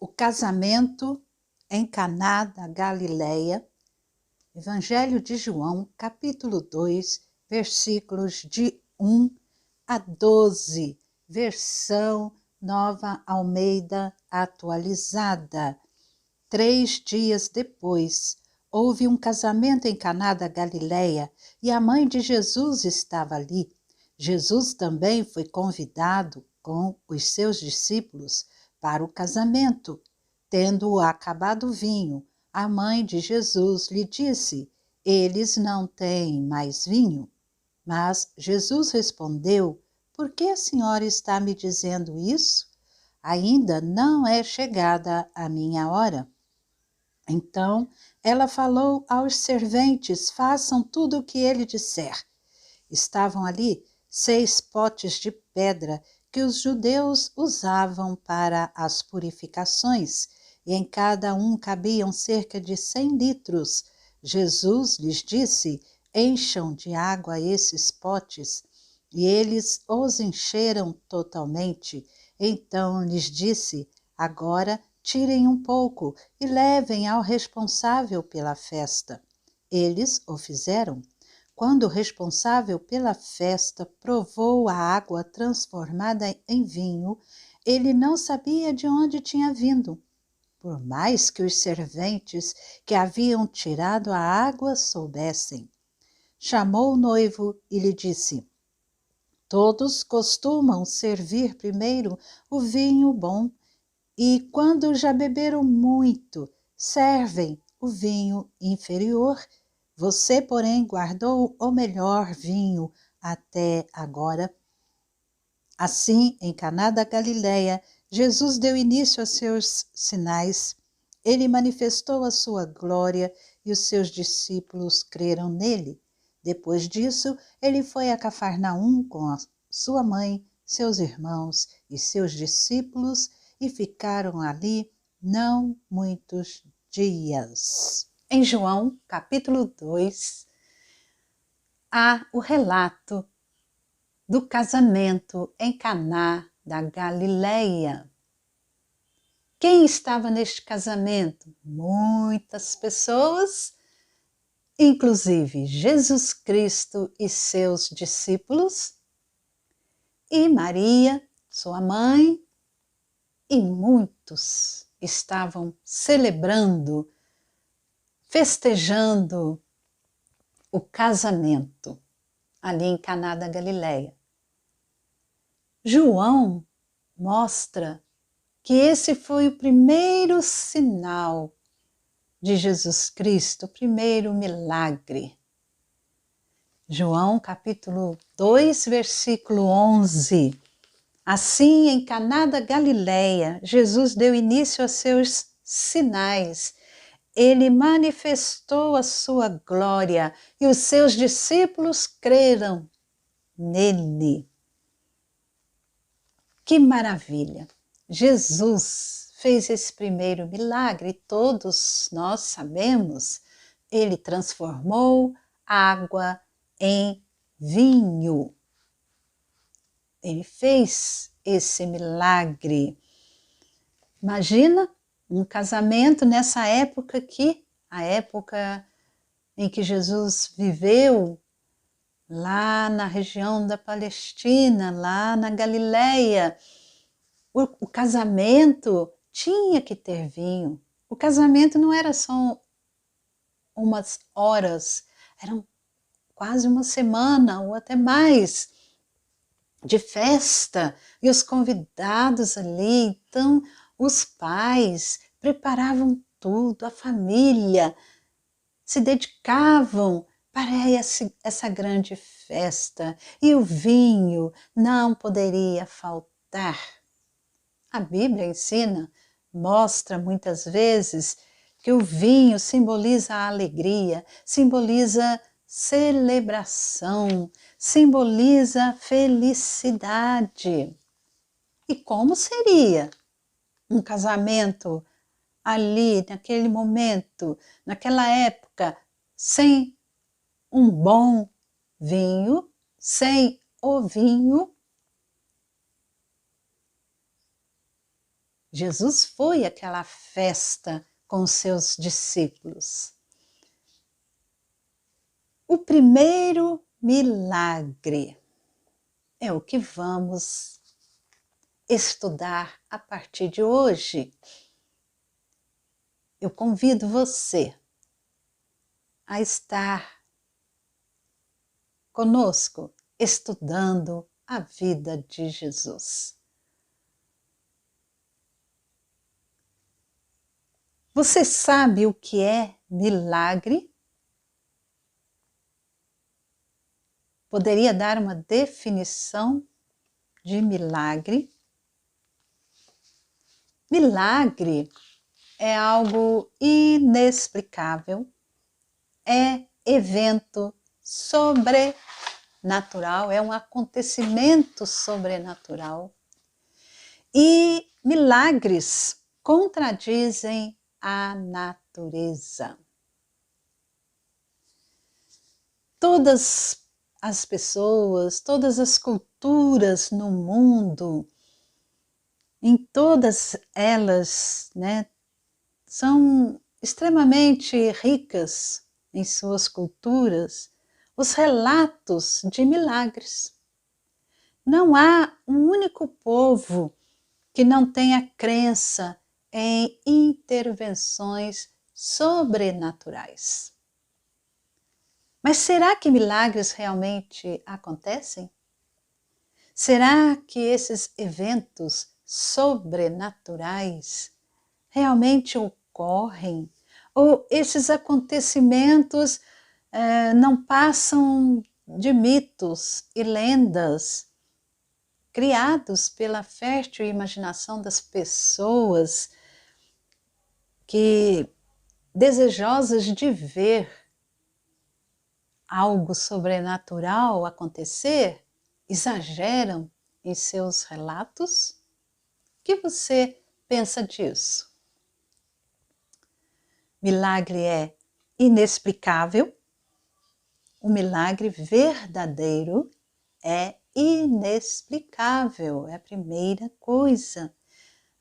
O casamento em Caná da Galileia, Evangelho de João, capítulo 2, versículos de 1 a 12, versão Nova Almeida atualizada. 3 dias depois, houve um casamento em Caná da Galileia e a mãe de Jesus estava ali. Jesus também foi convidado com os seus discípulos para o casamento. Tendo acabado o vinho, a mãe de Jesus lhe disse: "Eles não têm mais vinho." Mas Jesus respondeu: "Por que a senhora está me dizendo isso? Ainda não é chegada a minha hora." Então ela falou aos serventes: "Façam tudo o que ele disser." Estavam ali 6 potes de pedra que os judeus usavam para as purificações, e em cada um cabiam cerca de 100 litros. Jesus lhes disse: "Encham de água esses potes." E eles os encheram totalmente. Então lhes disse: "Agora tirem um pouco e levem ao responsável pela festa." Eles o fizeram. Quando o responsável pela festa provou a água transformada em vinho, ele não sabia de onde tinha vindo, por mais que os serventes que haviam tirado a água soubessem. Chamou o noivo e lhe disse: "Todos costumam servir primeiro o vinho bom, e quando já beberam muito, servem o vinho inferior. Você, porém, guardou o melhor vinho até agora." Assim, em Caná da Galileia, Jesus deu início a seus sinais. Ele manifestou a sua glória e os seus discípulos creram nele. Depois disso, ele foi a Cafarnaum com a sua mãe, seus irmãos e seus discípulos e ficaram ali não muitos dias. Em João, capítulo 2, há o relato do casamento em Caná da Galileia. Quem estava neste casamento? Muitas pessoas, inclusive Jesus Cristo e seus discípulos, e Maria, sua mãe, e muitos estavam celebrando, festejando o casamento ali em Caná da Galileia. João mostra que esse foi o primeiro sinal de Jesus Cristo, o primeiro milagre. João capítulo 2, versículo 11. Assim, em Caná da Galileia, Jesus deu início a seus sinais. Ele manifestou a sua glória e os seus discípulos creram nele. Que maravilha! Jesus fez esse primeiro milagre, todos nós sabemos. Ele transformou água em vinho. Ele fez esse milagre. Imagina um casamento nessa época aqui, a época em que Jesus viveu lá na região da Palestina, lá na Galileia. O casamento tinha que ter vinho. O casamento não era só umas horas, eram quase uma semana ou até mais de festa, e os convidados ali, então os pais preparavam tudo, a família se dedicavam para essa grande festa, e o vinho não poderia faltar. A Bíblia ensina, mostra muitas vezes que o vinho simboliza a alegria, simboliza celebração, simboliza felicidade. E como seria um casamento ali, naquele momento, naquela época, sem um bom vinho, sem o vinho? Jesus foi àquela festa com os seus discípulos. O primeiro milagre é o que vamos estudar a partir de hoje. Eu convido você a estar conosco estudando a vida de Jesus. Você sabe o que é milagre? Poderia dar uma definição de milagre? Milagre é algo inexplicável, é evento sobrenatural, é um acontecimento sobrenatural. E milagres contradizem a natureza. Todas as pessoas, todas as culturas no mundo, em todas elas, são extremamente ricas em suas culturas, os relatos de milagres. Não há um único povo que não tenha crença em intervenções sobrenaturais. Mas será que milagres realmente acontecem? Será que esses eventos sobrenaturais realmente ocorrem? Ou esses acontecimentos não passam de mitos e lendas criados pela fértil imaginação das pessoas que, desejosas de ver algo sobrenatural acontecer, exageram em seus relatos? O que você pensa disso? Milagre é inexplicável, o milagre verdadeiro é inexplicável, é a primeira coisa.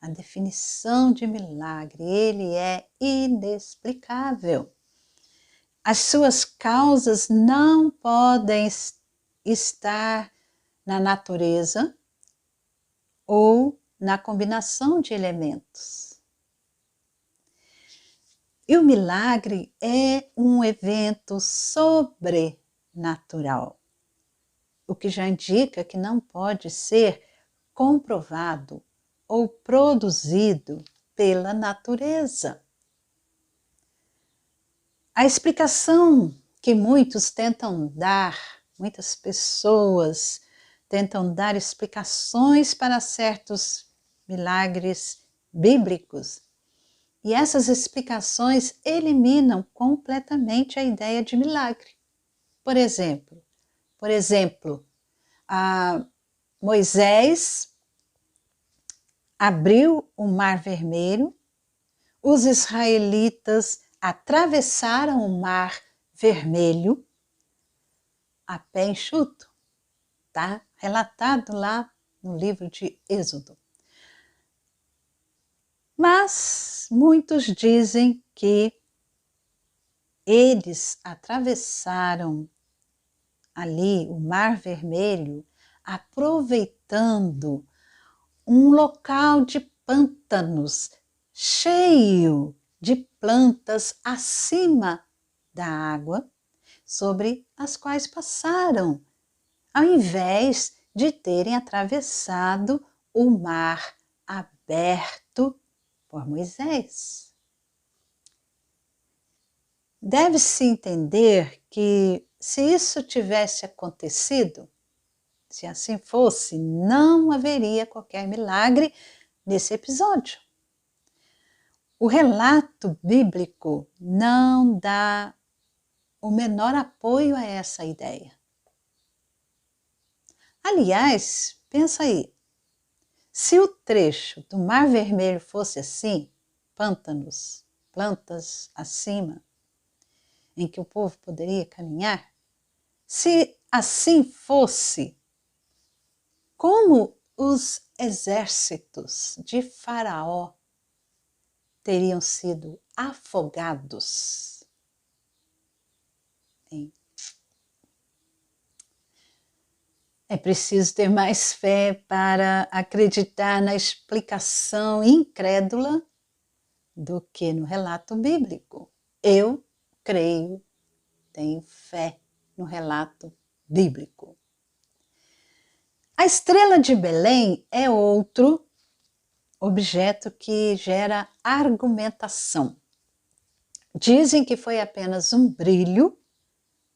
A definição de milagre, ele é inexplicável. As suas causas não podem estar na natureza ou na combinação de elementos. E o milagre é um evento sobrenatural, o que já indica que não pode ser comprovado ou produzido pela natureza. A explicação que muitas pessoas tentam dar explicações para certos milagres bíblicos, e essas explicações eliminam completamente a ideia de milagre. Por exemplo, Moisés abriu o Mar Vermelho, os israelitas atravessaram o Mar Vermelho a pé enxuto. Está relatado lá no livro de Êxodo. Mas muitos dizem que eles atravessaram ali o Mar Vermelho aproveitando um local de pântanos cheio de plantas acima da água, sobre as quais passaram, ao invés de terem atravessado o mar aberto por Moisés. Deve-se entender que, se isso tivesse acontecido, se assim fosse, não haveria qualquer milagre nesse episódio. O relato bíblico não dá o menor apoio a essa ideia. Aliás, pensa aí, se o trecho do Mar Vermelho fosse assim, pântanos, plantas acima, em que o povo poderia caminhar, se assim fosse, como os exércitos de Faraó teriam sido afogados. É preciso ter mais fé para acreditar na explicação incrédula do que no relato bíblico. Eu creio, tenho fé no relato bíblico. A estrela de Belém é outro objeto que gera argumentação. Dizem que foi apenas um brilho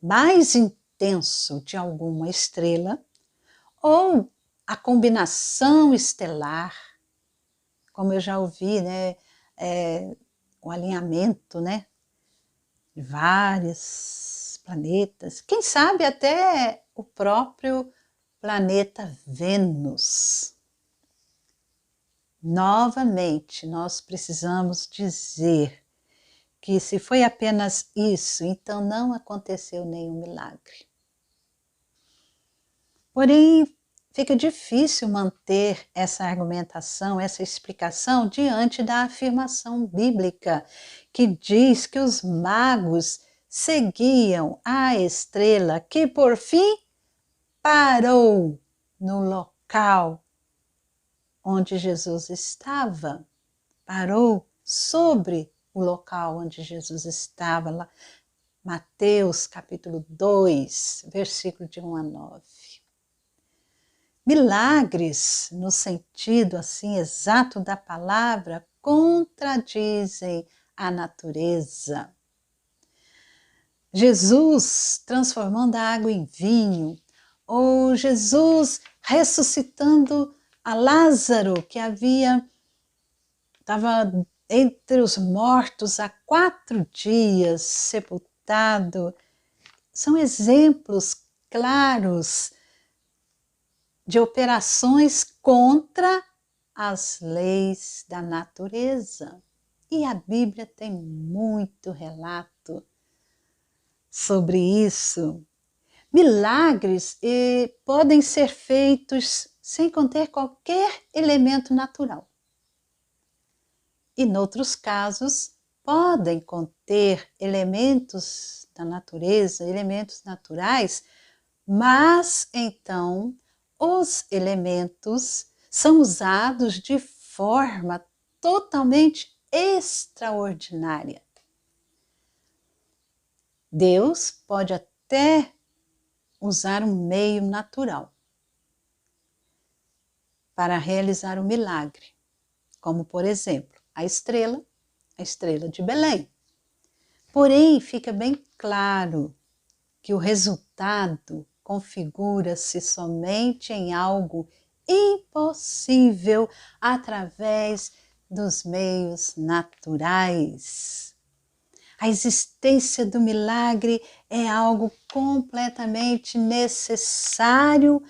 mais intenso de alguma estrela ou a combinação estelar, como eu já ouvi, né, o alinhamento, né, de vários planetas, quem sabe até o próprio planeta Vênus. Novamente, nós precisamos dizer que se foi apenas isso, então não aconteceu nenhum milagre. Porém, fica difícil manter essa argumentação, essa explicação diante da afirmação bíblica que diz que os magos seguiam a estrela que por fim parou no local onde Jesus estava, parou sobre o local onde Jesus estava, lá, Mateus capítulo 2, versículo de 1 a 9. Milagres, no sentido assim exato da palavra, contradizem a natureza. Jesus transformando a água em vinho, ou Jesus ressuscitando a Lázaro, que estava entre os mortos há 4 dias, sepultado, são exemplos claros de operações contra as leis da natureza. E a Bíblia tem muito relato sobre isso. Milagres podem ser feitos sem conter qualquer elemento natural. E, noutros casos, podem conter elementos da natureza, elementos naturais, mas então os elementos são usados de forma totalmente extraordinária. Deus pode até usar um meio natural para realizar um milagre, como, por exemplo, a estrela de Belém. Porém, fica bem claro que o resultado configura-se somente em algo impossível através dos meios naturais. A existência do milagre é algo completamente necessário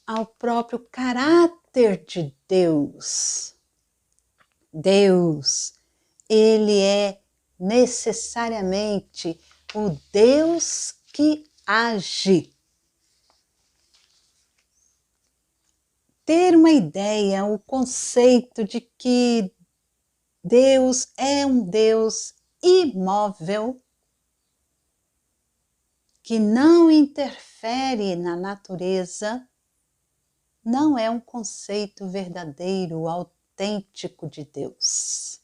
ao próprio caráter de Deus. Deus, ele é necessariamente o Deus que age. Ter uma ideia, o conceito de que Deus é um Deus imóvel, que não interfere na natureza, não é um conceito verdadeiro, autêntico de Deus.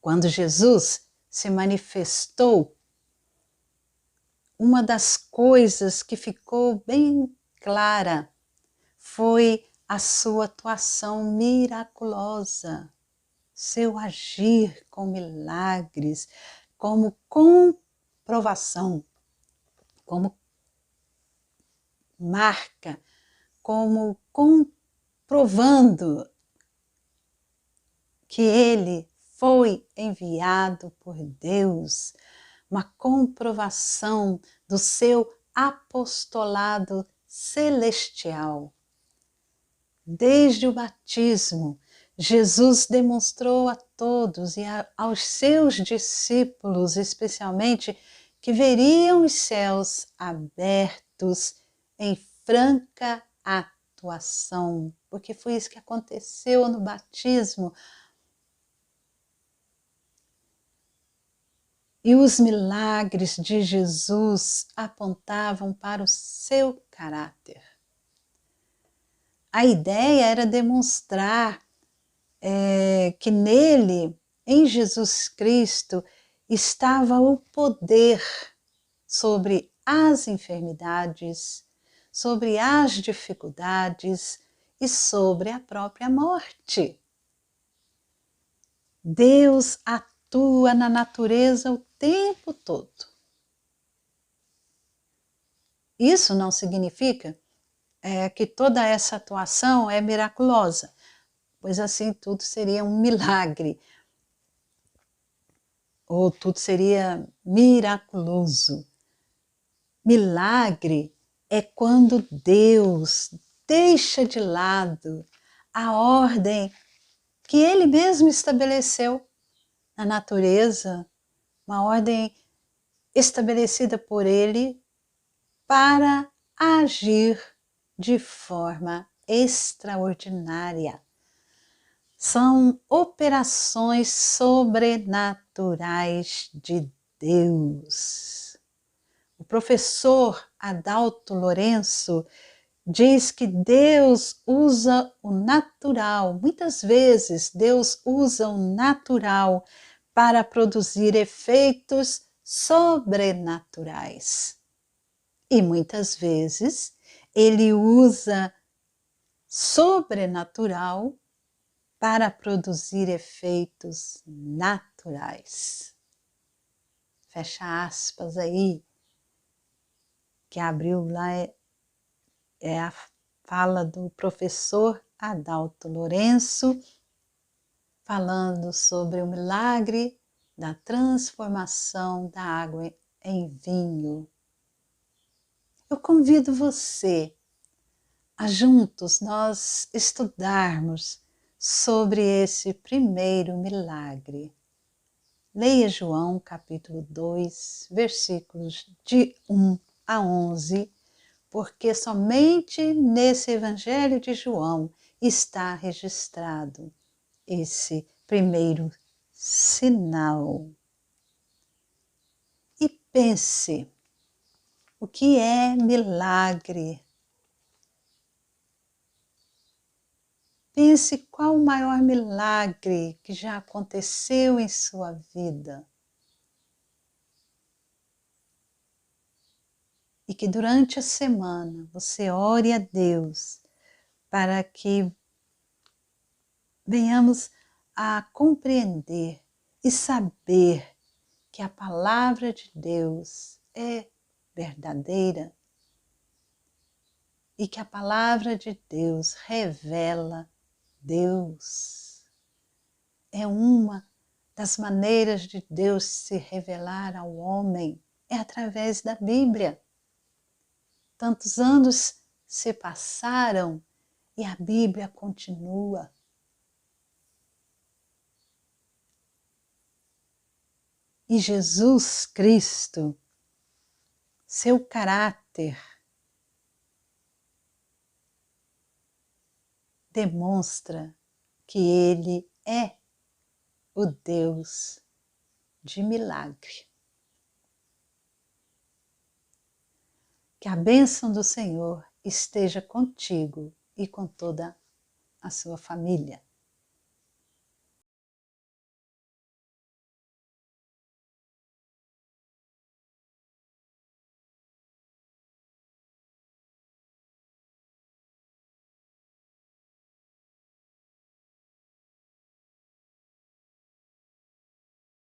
Quando Jesus se manifestou, uma das coisas que ficou bem clara foi a sua atuação miraculosa, seu agir com milagres, como comprovação, como marca, como comprovando que ele foi enviado por Deus, uma comprovação do seu apostolado celestial. Desde o batismo, Jesus demonstrou a todos e aos seus discípulos, especialmente, que veriam os céus abertos em franca atuação. atuação, porque foi isso que aconteceu no batismo. E os milagres de Jesus apontavam para o seu caráter. A ideia era demonstrar que nele, em Jesus Cristo, estava o poder sobre as enfermidades, sobre as dificuldades e sobre a própria morte. Deus atua na natureza o tempo todo. Isso não significa que toda essa atuação é miraculosa, pois assim tudo seria um milagre, ou tudo seria miraculoso. Milagre é quando Deus deixa de lado a ordem que Ele mesmo estabeleceu na natureza, uma ordem estabelecida por Ele para agir de forma extraordinária. São operações sobrenaturais de Deus. O professor Adalto Lourenço diz que Deus usa o natural, muitas vezes Deus usa o natural para produzir efeitos sobrenaturais. E muitas vezes Ele usa sobrenatural para produzir efeitos naturais. Fecha aspas aí, que abriu lá é a fala do professor Adalto Lourenço, falando sobre o milagre da transformação da água em vinho. Eu convido você a juntos nós estudarmos sobre esse primeiro milagre. Leia João capítulo 2, versículos de 1 a 11, porque somente nesse Evangelho de João está registrado esse primeiro sinal. E pense, o que é milagre? Pense qual o maior milagre que já aconteceu em sua vida. E que durante a semana você ore a Deus para que venhamos a compreender e saber que a palavra de Deus é verdadeira e que a palavra de Deus revela Deus. É uma das maneiras de Deus se revelar ao homem, é através da Bíblia. Tantos anos se passaram e a Bíblia continua. E Jesus Cristo, seu caráter, demonstra que Ele é o Deus de milagre. Que a bênção do Senhor esteja contigo e com toda a sua família.